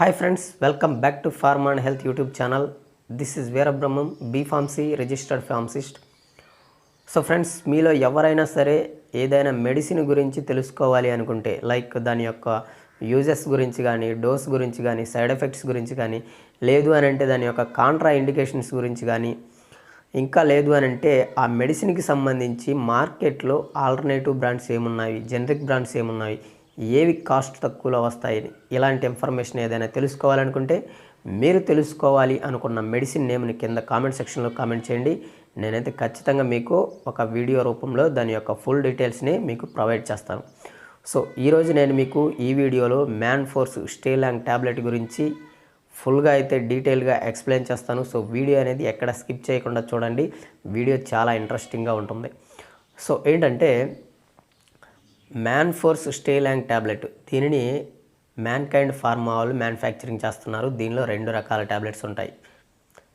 Hi friends, welcome back to Pharma Health YouTube channel. This is Veerabrahmam B.pharm registered pharmacist. So friends, మీలో ఎవరైనా సరే ఏదైనా medicine గురించి తెలుసుకోవాలి అనుకుంటే, లైక్ దాని యొక్క యూజెస్ గురించి కానీ, డోస్ గురించి కానీ, సైడ్ ఎఫెక్ట్స్ గురించి కానీ, లేదు అని అంటే దాని యొక్క కాంట్రా ఇండికేషన్స్ గురించి కానీ, ఇంకా లేదు అని అంటే ఆ మెడిసిన్కి సంబంధించి మార్కెట్లో ఆల్టర్నేటివ్ బ్రాండ్స్ ఏమున్నాయి, జనరిక్ బ్రాండ్స్ ఏమున్నాయి, ఏవి కాస్ట్ తక్కువలో వస్తాయి, ఇలాంటి ఇన్ఫర్మేషన్ ఏదైనా తెలుసుకోవాలనుకుంటే మీరు తెలుసుకోవాలి అనుకున్న మెడిసిన్ నేమ్ని కింద కామెంట్ సెక్షన్లో కామెంట్ చేయండి. నేనైతే ఖచ్చితంగా మీకు ఒక వీడియో రూపంలో దాని యొక్క ఫుల్ డీటెయిల్స్ని మీకు ప్రొవైడ్ చేస్తాను. సో ఈరోజు నేను మీకు ఈ వీడియోలో మ్యాన్ఫోర్స్ స్టేలాంగ్ ట్యాబ్లెట్ గురించి ఫుల్గా అయితే డీటెయిల్గా ఎక్స్ప్లెయిన్ చేస్తాను. సో వీడియో అనేది ఎక్కడ స్కిప్ చేయకుండా చూడండి, వీడియో చాలా ఇంట్రెస్టింగ్గా ఉంటుంది. సో ఏంటంటే మ్యాన్ఫోర్స్ స్టేలాంగ్ ట్యాబ్లెట్, దీనిని మ్యాన్కైండ్ ఫార్మా వాళ్ళు మ్యానుఫ్యాక్చరింగ్ చేస్తున్నారు. దీనిలో 2 రకాల ట్యాబ్లెట్స్ ఉంటాయి,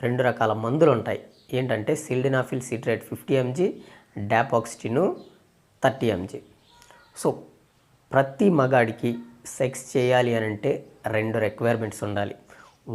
2 రకాల మందులు ఉంటాయి. ఏంటంటే sildenafil citrate 50 mg, డాపాక్సిటిన్ 30 mg. So ప్రతి మగాడికి సెక్స్ చేయాలి అని అంటే 2 రిక్వైర్మెంట్స్ ఉండాలి.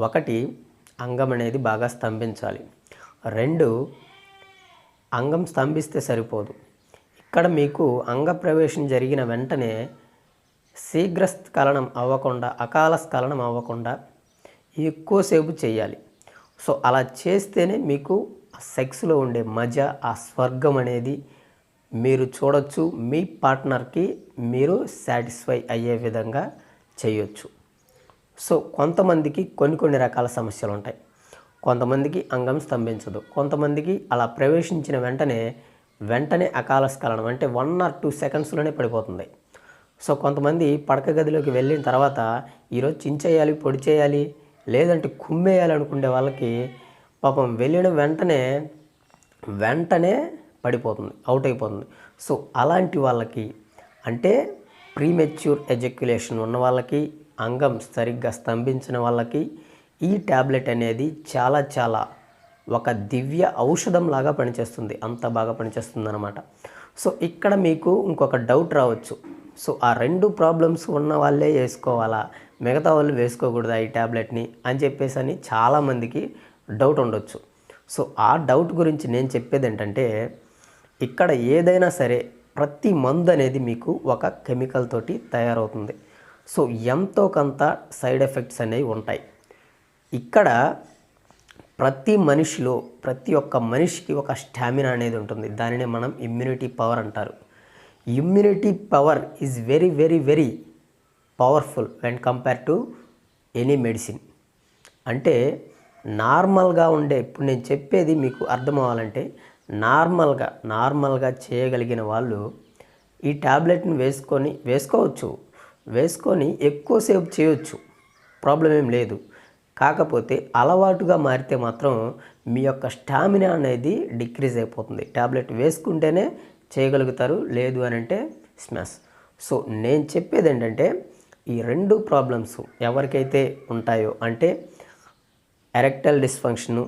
ఒకటి, అంగం అనేది బాగా స్తంభించాలి. 2, అంగం స్తంభిస్తే సరిపోదు, ఇక్కడ మీకు అంగ ప్రవేశం జరిగిన వెంటనే శీఘ్రస్ఖలనం అవ్వకుండా, అకాల స్ఖలనం అవ్వకుండా ఎక్కువసేపు చేయాలి. సో అలా చేస్తేనే మీకు సెక్స్లో ఉండే మజా, ఆ స్వర్గం అనేది మీరు చూడొచ్చు. మీ పార్ట్నర్కి మీరు సాటిస్ఫై అయ్యే విధంగా చేయొచ్చు. సో కొంతమందికి కొన్ని రకాల సమస్యలు ఉంటాయి. కొంతమందికి అంగం స్తంభించదు, కొంతమందికి అలా ప్రవేశించిన వెంటనే అకాల స్ఖలనం అంటే 1 or 2 సెకండ్స్లోనే పడిపోతుంది. సో కొంతమంది పడక గదిలోకి వెళ్ళిన తర్వాత ఈరోజు చించేయాలి, పొడి చేయాలి, లేదంటే కుమ్మేయాలి అనుకునే వాళ్ళకి పాపం వెళ్ళిన వెంటనే పడిపోతుంది, అవుట్ అయిపోతుంది. సో అలాంటి వాళ్ళకి అంటే ప్రీమెచ్యూర్ ఎజక్యులేషన్ ఉన్న వాళ్ళకి, అంగం సరిగ్గా స్తంభించిన వాళ్ళకి ఈ ట్యాబ్లెట్ అనేది చాలా ఒక దివ్య ఔషధం లాగా పనిచేస్తుంది, అంత బాగా పనిచేస్తుంది అన్నమాట. సో ఇక్కడ మీకు ఇంకొక డౌట్ రావచ్చు. సో ఆ 2 ప్రాబ్లమ్స్ ఉన్న వాళ్ళే వేసుకోవాలా, మిగతా వాళ్ళు వేసుకోకూడదా ఈ ట్యాబ్లెట్ని అని చెప్పేసి చాలామందికి డౌట్ ఉండొచ్చు. సో ఆ డౌట్ గురించి నేను చెప్పేది ఏంటంటే, ఇక్కడ ఏదైనా సరే ప్రతి మందు అనేది మీకు ఒక కెమికల్ తోటి తయారవుతుంది. సో ఎంతో కొంత సైడ్ ఎఫెక్ట్స్ అనేవి ఉంటాయి. ఇక్కడ ప్రతి ఒక్క మనిషికి ఒక స్టామినా అనేది ఉంటుంది. దానినే మనం ఇమ్యూనిటీ పవర్ అంటారు. Immunity power is very powerful when compare to any medicine. అంటే నార్మల్గా ఉండే, ఇప్పుడు నేను చెప్పేది మీకు అర్థం అవ్వాలంటే, నార్మల్గా చేయగలిగిన వాళ్ళు ఈ ట్యాబ్లెట్ని వేసుకొని ఎక్కువసేపు చేయొచ్చు, ప్రాబ్లం ఏం లేదు. కాకపోతే అలవాటుగా మారితే మాత్రం మీ యొక్క స్టామినా అనేది డిక్రీజ్ అయిపోతుంది. ట్యాబ్లెట్ వేసుకుంటేనే చేయగలుగుతారు, లేదు అని అంటే స్మాష్. సో నేను చెప్పేది ఏంటంటే, ఈ 2 ప్రాబ్లమ్స్ ఎవరికైతే ఉంటాయో, అంటే ఎరెక్టైల్ డిస్ఫంక్షను,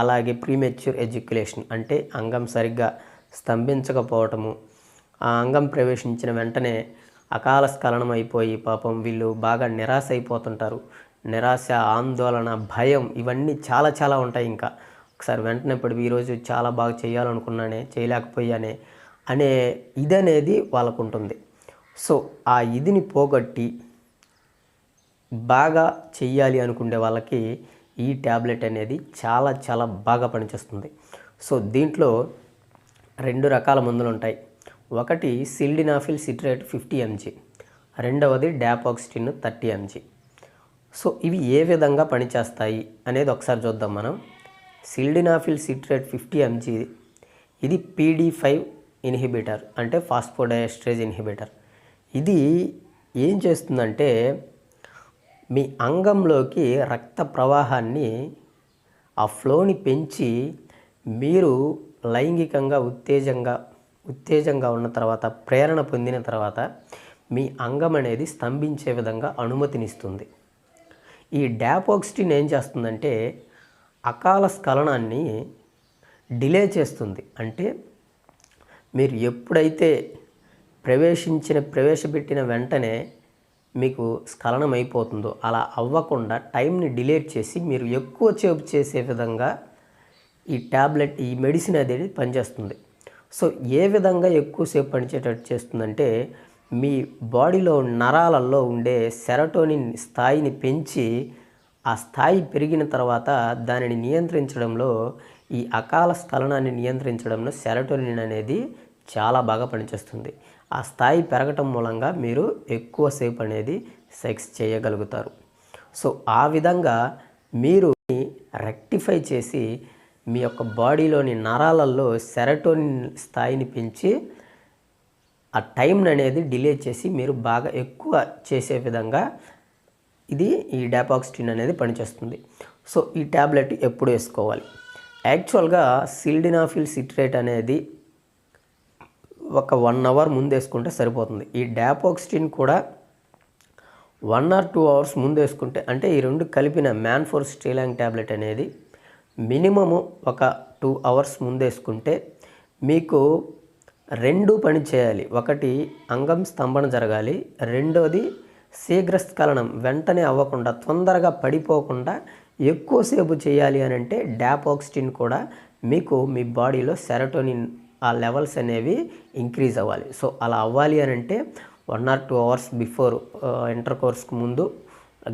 అలాగే ప్రీమెచ్యూర్ ఎజక్యులేషన్ అంటే అంగం సరిగ్గా స్తంభించకపోవటము, ఆ అంగం ప్రవేశించిన వెంటనే అకాల స్ఖలనం అయిపోయి పాపం వీళ్ళు బాగా నిరాశ అయిపోతుంటారు. నిరాశ, ఆందోళన, భయం, ఇవన్నీ చాలా ఉంటాయి. ఇంకా ఒకసారి వెంటనే పడి ఈరోజు చాలా బాగా చేయాలనుకున్నానే, చేయలేకపోయానే అనే ఇది అనేది వాళ్ళకు ఉంటుంది. సో ఆ ఇదిని పోగొట్టి బాగా చెయ్యాలి అనుకునే వాళ్ళకి ఈ ట్యాబ్లెట్ అనేది చాలా బాగా పనిచేస్తుంది. సో దీంట్లో 2 రకాల మందులు ఉంటాయి. ఒకటి సిల్డెనాఫిల్ సిట్రేట్ 50 mg, రెండవది డాపాక్సిటిన్ 30 mg. సో ఇవి ఏ విధంగా పనిచేస్తాయి అనేది ఒకసారి చూద్దాం మనం. సిల్డెనాఫిల్ సిట్రేట్ 50 mg ఇది PD5 ఇన్హిబిటర్, అంటే ఫాస్ఫోడైఎస్టరేజ్ ఇన్హిబిటర్. ఇది ఏం చేస్తుందంటే మీ అంగంలోకి రక్త ప్రవాహాన్ని, ఆ ఫ్లోని పెంచి మీరు లైంగికంగా ఉత్తేజంగా ఉన్న తర్వాత, ప్రేరణ పొందిన తర్వాత మీ అంగం అనేది స్తంభించే విధంగా అనుమతినిస్తుంది. ఈ డాపాక్సిటిన్ ఏం చేస్తుందంటే అకాల స్ఖలనాన్ని డిలే చేస్తుంది. అంటే మీరు ఎప్పుడైతే ప్రవేశపెట్టిన వెంటనే మీకు స్ఖలనం అయిపోతుందో అలా అవ్వకుండా టైంని డిలేట్ చేసి మీరు ఎక్కువ సేపు చేసే విధంగా ఈ ట్యాబ్లెట్ ఈ మెడిసిన్ అనేది పనిచేస్తుంది. సో ఏ విధంగా ఎక్కువసేపు పనిచేటట్టు చేస్తుందంటే మీ బాడీలో నరాలలో ఉండే సెరటోనిన్ స్థాయిని పెంచి ఆ స్థాయి పెరిగిన తర్వాత దానిని నియంత్రించడంలో ఈ అకాల స్ఖలనాన్ని నియంత్రించడంలో సెరటోనిన్ అనేది చాలా బాగా పనిచేస్తుంది. ఆ స్థాయి పెరగటం మూలంగా మీరు ఎక్కువసేపు అనేది సెక్స్ చేయగలుగుతారు. సో ఆ విధంగా మీరు రెక్టిఫై చేసి మీ యొక్క బాడీలోని నరాలలో సెరటోనిన్ స్థాయిని పెంచి ఆ టైంని అనేది డిలే చేసి మీరు బాగా ఎక్కువ చేసే విధంగా ఇది ఈ డాపాక్సిటిన్ అనేది పనిచేస్తుంది. సో ఈ ట్యాబ్లెట్ ఎప్పుడు వేసుకోవాలి? యాక్చువల్గా సిల్డినాఫిల్ సిట్రేట్ అనేది ఒక 1 అవర్ ముందు వేసుకుంటే సరిపోతుంది. ఈ డాపాక్సిటిన్ కూడా 1 or 2 అవర్స్ ముందు వేసుకుంటే, అంటే ఈ రెండు కలిపిన మ్యాన్ఫోర్స్ స్టేలాంగ్ ట్యాబ్లెట్ అనేది మినిమము ఒక 2 అవర్స్ ముందు వేసుకుంటే మీకు రెండు పని చేయాలి. ఒకటి అంగం స్తంభన జరగాలి, రెండోది శీఘ్రస్ఖలనం వెంటనే అవ్వకుండా తొందరగా పడిపోకుండా ఎక్కువసేపు చేయాలి అని అంటే డాపాక్సిటిన్ కూడా మీకు మీ బాడీలో సెరటోనిన్ ఆ లెవెల్స్ అనేవి ఇంక్రీజ్ అవ్వాలి. సో అలా అవ్వాలి అని అంటే 1 or 2 అవర్స్ బిఫోర్ ఇంటర్ కోర్స్కి ముందు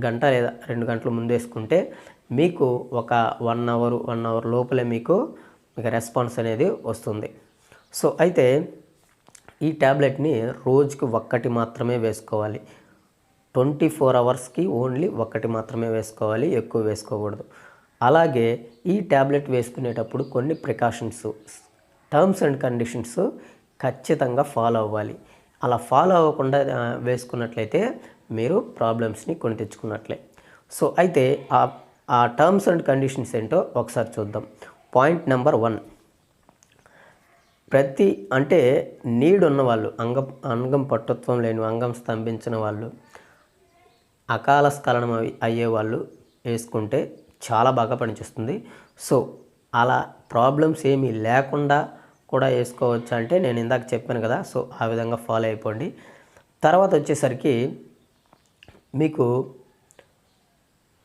గంట లేదా 2 గంటల ముందు వేసుకుంటే మీకు ఒక 1 అవర్ లోపలే మీకు రెస్పాన్స్ అనేది వస్తుంది. సో అయితే ఈ ట్యాబ్లెట్ని రోజుకి ఒక్కటి మాత్రమే వేసుకోవాలి. 24 అవర్స్కి ఓన్లీ ఒక్కటి మాత్రమే వేసుకోవాలి, ఎక్కువ వేసుకోకూడదు. అలాగే ఈ ట్యాబ్లెట్ వేసుకునేటప్పుడు కొన్ని ప్రికాషన్స్, టర్మ్స్ అండ్ కండిషన్స్ ఖచ్చితంగా ఫాలో అవ్వాలి. అలా ఫాలో అవ్వకుండా వేసుకున్నట్లయితే మీరు ప్రాబ్లమ్స్ని కొని తెచ్చుకున్నట్లే. సో అయితే ఆ టర్మ్స్ అండ్ కండిషన్స్ ఏంటో ఒకసారి చూద్దాం. పాయింట్ నెంబర్ 1, అంటే నీడ్ ఉన్నవాళ్ళు, అంగం పట్టుత్వం లేని, అంగం స్తంభించిన వాళ్ళు, అకాల స్ఖలనం అయ్యేవాళ్ళు వేసుకుంటే చాలా బాగా పనిచేస్తుంది. సో అలా ప్రాబ్లమ్స్ ఏమీ లేకుండా కూడా వేసుకోవచ్చు అంటే నేను ఇందాక చెప్పాను కదా, సో ఆ విధంగా ఫాలో అయిపోండి. తర్వాత వచ్చేసరికి మీకు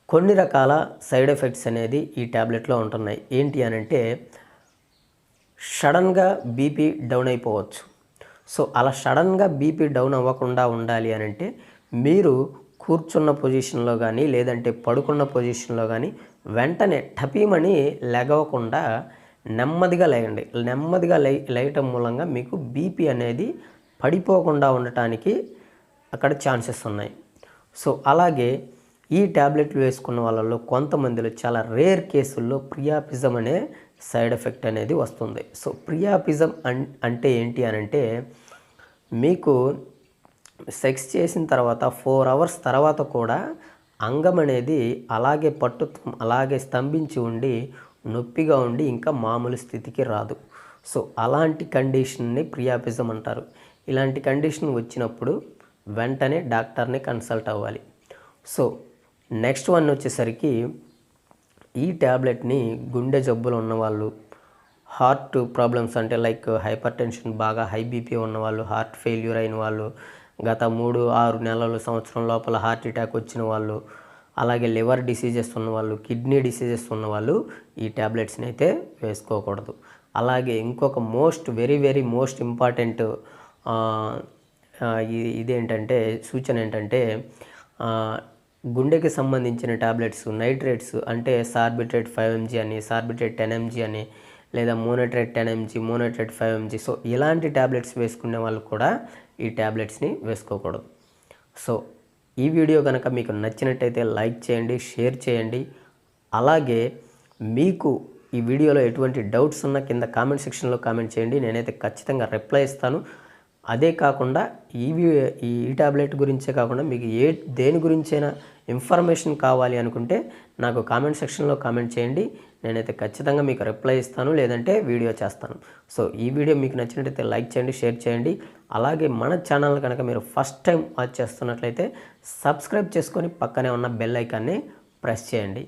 కొన్ని రకాల సైడ్ ఎఫెక్ట్స్ అనేది ఈ ట్యాబ్లెట్లో ఉంటున్నాయి. ఏంటి అని అంటే సడన్గా బీపీ డౌన్ అయిపోవచ్చు. సో అలా సడన్గా బీపీ డౌన్ అవ్వకుండా ఉండాలి అని అంటే మీరు కూర్చున్న పొజిషన్లో కానీ లేదంటే పడుకున్న పొజిషన్లో కానీ వెంటనే టపీమని లెగవకుండా నెమ్మదిగా లేయండి. నెమ్మదిగా లేయటం మూలంగా మీకు బీపీ అనేది పడిపోకుండా ఉండటానికి అక్కడ ఛాన్సెస్ ఉన్నాయి. సో అలాగే ఈ ట్యాబ్లెట్లు వేసుకున్న వాళ్ళలో కొంతమందిలో చాలా రేర్ కేసుల్లో ప్రియాపిజం అనే సైడ్ ఎఫెక్ట్ అనేది వస్తుంది. సో ప్రియాపిజం అంటే ఏంటి అని అంటే మీకు సెక్స్ చేసిన తర్వాత 4 అవర్స్ తర్వాత కూడా అంగం అనేది అలాగే అలాగే స్తంభించి ఉండి నొప్పిగా ఉండి ఇంకా మామూలు స్థితికి రాదు. సో అలాంటి కండిషన్ని ప్రియాపిజం అంటారు. ఇలాంటి కండిషన్ వచ్చినప్పుడు వెంటనే డాక్టర్ని కన్సల్ట్ అవ్వాలి. సో నెక్స్ట్ వన్ వచ్చేసరికి ఈ ట్యాబ్లెట్ని గుండె జబ్బులు ఉన్నవాళ్ళు, హార్ట్ ప్రాబ్లమ్స్ అంటే లైక్ హైపర్ టెన్షన్, బాగా హై బీపీ ఉన్నవాళ్ళు, హార్ట్ ఫెయిల్యూర్ అయిన వాళ్ళు, గత 3-6 నెలలు సంవత్సరం లోపల హార్ట్ అటాక్ వచ్చిన వాళ్ళు, అలాగే లివర్ డిసీజెస్ ఉన్నవాళ్ళు, కిడ్నీ డిసీజెస్ ఉన్నవాళ్ళు ఈ ట్యాబ్లెట్స్ని అయితే వేసుకోకూడదు. అలాగే ఇంకొక వెరీ మోస్ట్ ఇంపార్టెంట్ ఇదేంటంటే సూచన ఏంటంటే గుండెకి సంబంధించిన ట్యాబ్లెట్స్ నైట్రేట్స్ అంటే సార్బిట్రేట్ 5 mg అని, సార్బిట్రేట్ 10 mg అని, లేదా మోనోట్రేట్ 10 mg, మోనోట్రేట్ 5 mg. సో ఇలాంటి ట్యాబ్లెట్స్ వేసుకునే వాళ్ళు కూడా ఈ ట్యాబ్లెట్స్ని వేసుకోకూడదు. సో ఈ వీడియో కనుక మీకు నచ్చినట్టయితే లైక్ చేయండి, షేర్ చేయండి. అలాగే మీకు ఈ వీడియోలో ఎటువంటి డౌట్స్ ఉన్నా కింద కామెంట్ సెక్షన్లో కామెంట్ చేయండి, నేనైతే ఖచ్చితంగా రిప్లై ఇస్తాను. అదే కాకుండా ఈ ట్యాబ్లెట్ గురించే కాకుండా మీకు దేని గురించైనా ఇన్ఫర్మేషన్ కావాలి అనుకుంటే నాకు కామెంట్ సెక్షన్లో కామెంట్ చేయండి, నేనైతే ఖచ్చితంగా మీకు రిప్లై ఇస్తాను, లేదంటే వీడియో చేస్తాను. సో ఈ వీడియో మీకు నచ్చినట్టయితే లైక్ చేయండి, షేర్ చేయండి. అలాగే మన ఛానల్ కనుక మీరు ఫస్ట్ టైం వాచ్ చేస్తున్నట్లయితే సబ్స్క్రైబ్ చేసుకొని పక్కనే ఉన్న బెల్ ఐకాన్ని ప్రెస్ చేయండి.